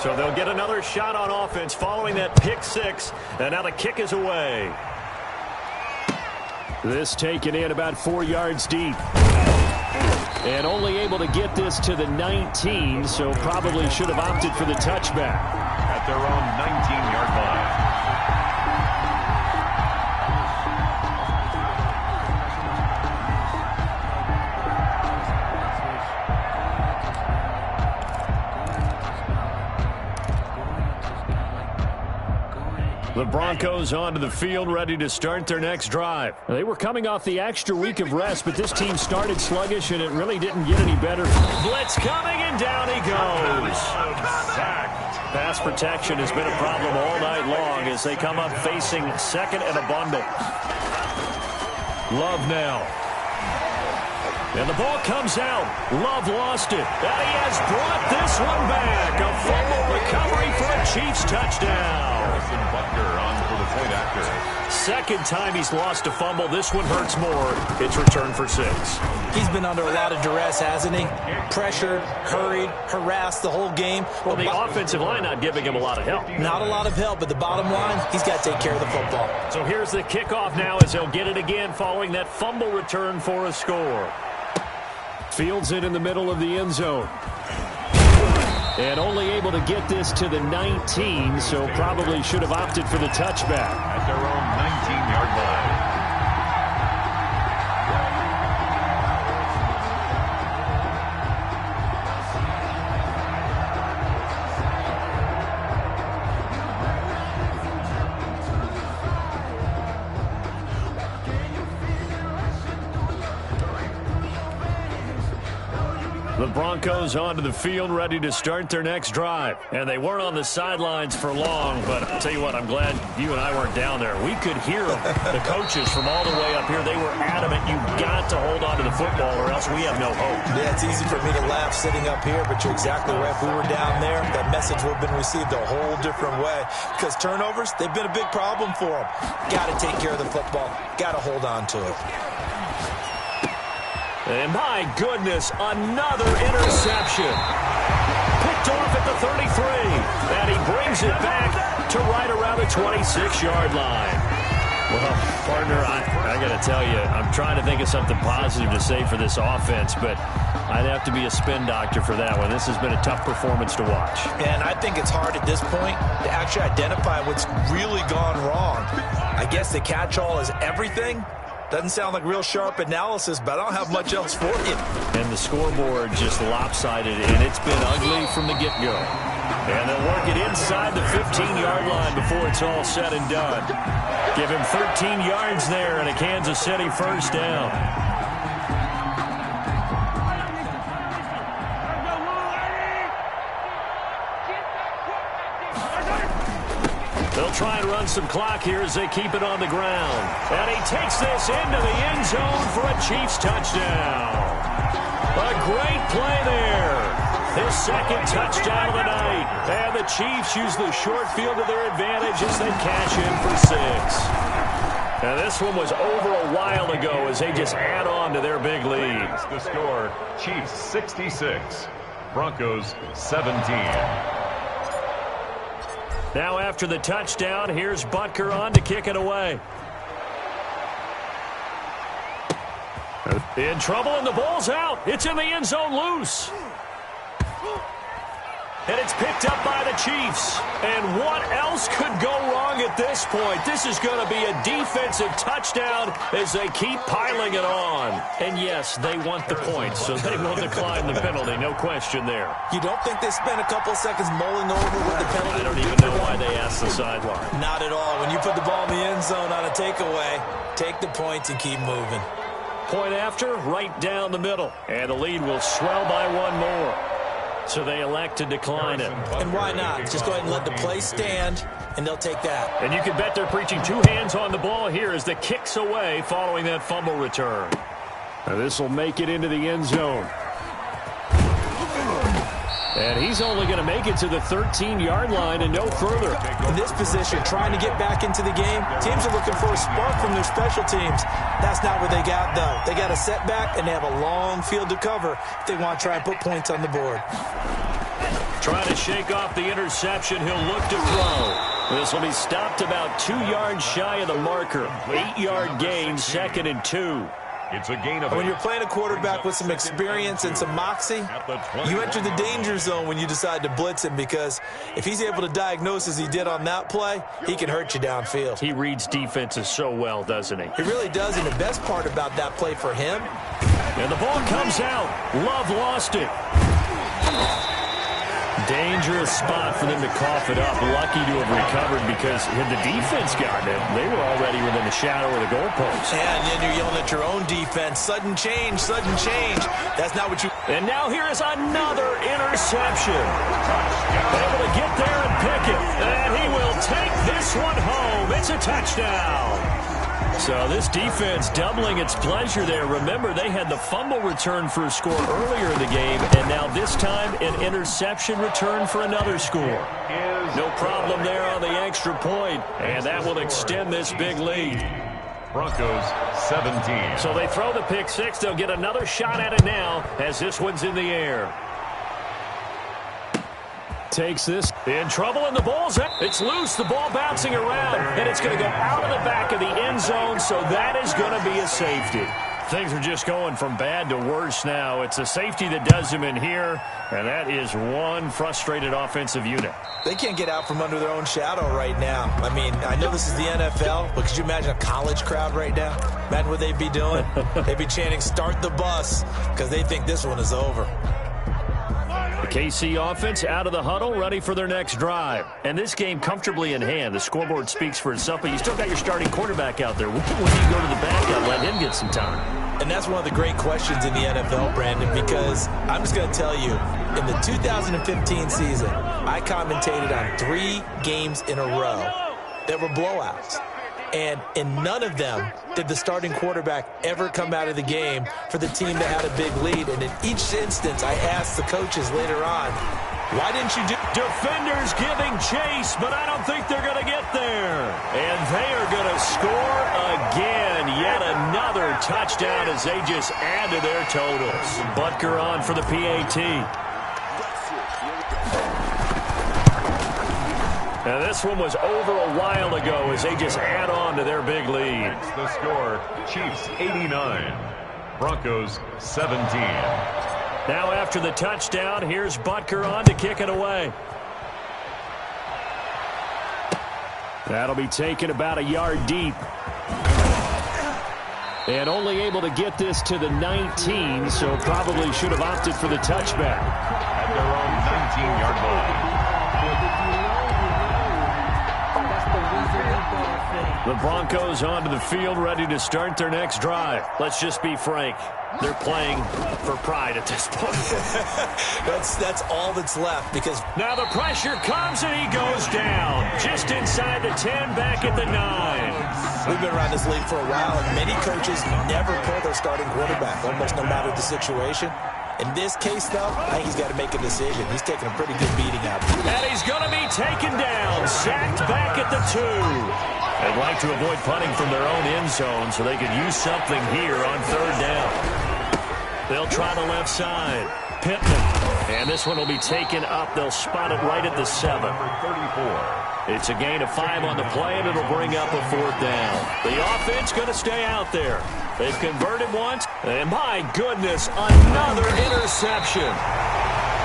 So they'll get another shot on offense following that pick six, and now the kick is away. This taken in about 4 yards deep. And only able to get this to the 19, so probably should have opted for the touchback. At their own 19-yard line. The Broncos onto the field, ready to start their next drive. They were coming off the extra week of rest, but this team started sluggish, and it really didn't get any better. Blitz coming, and down he goes. Pass protection has been a problem all night long as they come up facing second and a bundle. Love now. And the ball comes out. Love lost it. And he has brought this one back. A fumble recovery for a Chiefs touchdown. Butker on for the point after. Second time he's lost a fumble. This one hurts more. It's returned for 6. He's been under a lot of duress, hasn't he? Pressured, hurried, harassed the whole game. Well, the offensive line not giving him a lot of help. Not a lot of help, but the bottom line, he's got to take care of the football. So here's the kickoff now as he'll get it again following that fumble return for a score. Fields it in the middle of the end zone. And only able to get this to the 19, so probably should have opted for the touchback. At their own 19-yard line. The Broncos onto the field, ready to start their next drive. And they weren't on the sidelines for long, but I'll tell you what, I'm glad you and I weren't down there. We could hear the coaches from all the way up here. They were adamant, you've got to hold on to the football or else we have no hope. Yeah, it's easy for me to laugh sitting up here, but you're exactly right. If we were down there, that message would have been received a whole different way. Because turnovers, they've been a big problem for them. Got to take care of the football. Got to hold on to it. And my goodness, another interception. Picked off at the 33. And he brings it back to right around the 26-yard line. Well, partner, I got to tell you, I'm trying to think of something positive to say for this offense, but I'd have to be a spin doctor for that one. This has been a tough performance to watch. And I think it's hard at this point to actually identify what's really gone wrong. I guess the catch-all is everything. Doesn't sound like real sharp analysis, but I don't have much else for you. And the scoreboard just lopsided, and it's been ugly from the get-go. And they'll work it inside the 15-yard line before it's all said and done. Give him 13 yards there and a Kansas City first down. They'll try and run some clock here as they keep it on the ground. And he takes this into the end zone for a Chiefs touchdown. A great play there. His second touchdown of the night. And the Chiefs use the short field to their advantage as they cash in for 6. And this one was over a while ago as they just add on to their big lead. The score, Chiefs 66, Broncos 17. Now after the touchdown, here's Butker on to kick it away. In trouble, and the ball's out. It's in the end zone loose. And it's picked up by the Chiefs. And what else could go wrong at this point? This is going to be a defensive touchdown as they keep piling it on. And yes, they want the points, so they will decline the penalty. No question there. You don't think they spent a couple seconds mulling over with the penalty? I don't even know why they asked the sideline. Not at all. When you put the ball in the end zone on a takeaway, take the points and keep moving. Point after, right down the middle. And the lead will swell by one more. So they elect to decline it. And why not? Just go ahead and let the play stand, and they'll take that. And you can bet they're preaching 2 hands on the ball here as the kick's away following that fumble return. Now this will make it into the end zone. And he's only going to make it to the 13-yard line and no further. In this position, trying to get back into the game, teams are looking for a spark from their special teams. That's not what they got, though. They got a setback, and they have a long field to cover if they want to try and put points on the board. Trying to shake off the interception. He'll look to throw. This will be stopped about 2 yards shy of the marker. 8-yard gain, 2nd and 2. It's a gain of When you're playing a quarterback with some experience and some moxie, you enter the danger zone when you decide to blitz him, because if he's able to diagnose as he did on that play, he can hurt you downfield. He reads defenses so well, doesn't he? He really does, and the best part about that play for him. And the ball comes out. Love lost it. Dangerous spot for them to cough it up. Lucky to have recovered, because had the defense gotten it, they were already within the shadow of the goalpost. And then you're yelling at your own defense. Sudden change, sudden change. That's not what you... And now here is another interception. Able to get there and pick it. And he will take this one home. It's a touchdown. So this defense doubling its pleasure there. Remember, they had the fumble return for a score earlier in the game, and now this time an interception return for another score. No problem there on the extra point, and that will extend this big lead. Broncos 17. So they throw the pick six. They'll get another shot at it now as this one's in the air. Takes this. In trouble, and the ball's out. It's loose. The ball bouncing around, and it's going to go out of the back of the end zone, so that is going to be a safety. Things are just going from bad to worse now. It's a safety that does him in here, and that is one frustrated offensive unit. They can't get out from under their own shadow right now. I mean, I know this is the NFL, but could you imagine a college crowd right now? Imagine what they'd be doing. They'd be chanting, "Start the bus," because they think this one is over. The KC offense out of the huddle, ready for their next drive. And this game comfortably in hand. The scoreboard speaks for itself, but you still got your starting quarterback out there. When do you go to the backup, let him get some time? And that's one of the great questions in the NFL, Brandon, because I'm just going to tell you, in the 2015 season, I commentated on 3 games in a row that were blowouts. And in none of them did the starting quarterback ever come out of the game for the team that had a big lead. And in each instance, I asked the coaches later on, why didn't you do... Defenders giving chase, but I don't think they're going to get there. And they are going to score again. Yet another touchdown as they just add to their totals. Butker on for the PAT. Now this one was over a while ago as they just add on to their big lead. It's the score, Chiefs 89, Broncos 17. Now after the touchdown, here's Butker on to kick it away. That'll be taken about a yard deep. And only able to get this to the 19, so probably should have opted for the touchback. At their own 19-yard line. The Broncos onto the field, ready to start their next drive. Let's just be frank. They're playing for pride at this point. That's all that's left, because... Now the pressure comes, and he goes down. Just inside the 10, back at the 9. We've been around this league for a while, and many coaches never pull their starting quarterback, almost no matter the situation. In this case, though, I think he's got to make a decision. He's taking a pretty good beating out there. And he's going to be taken down, sacked back at the 2. They'd like to avoid punting from their own end zone so they could use something here on 3rd down. They'll try the left side. Pittman. And this one will be taken up. They'll spot it right at the 7. Number 34. It's a gain of 5 on the play, and it'll bring up a 4th down. The offense going to stay out there. They've converted once, and my goodness, another interception.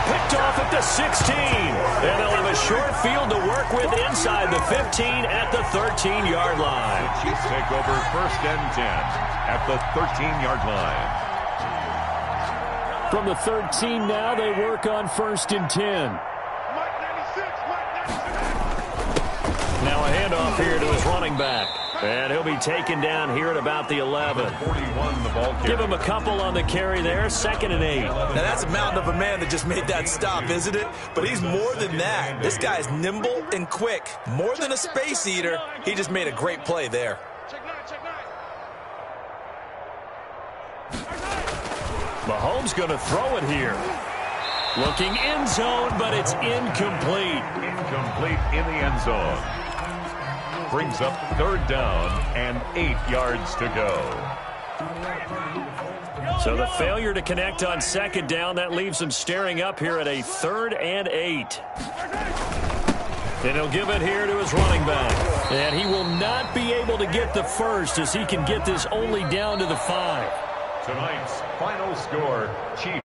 Picked off at the 16, and they'll have a short field to work with inside the 15 at the 13-yard line. The Chiefs take over 1st and 10 at the 13-yard line. From the 13 now, they work on 1st and 10. Now a handoff here to his running back. And he'll be taken down here at about the 11. 41, the ball carry. Give him a couple on the carry there, 2nd and 8. Now, that's a mountain of a man that just made that stop, isn't it? But he's more than that. This guy's nimble and quick. More than a space eater, he just made a great play there. Mahomes going to throw it here. Looking end zone, but it's incomplete. Incomplete in the end zone. Brings up 3rd down and 8 yards to go. So the failure to connect on second down, that leaves him staring up here at a 3rd and 8. And he'll give it here to his running back. And he will not be able to get the first as he can get this only down to the 5. Tonight's final score, Chiefs.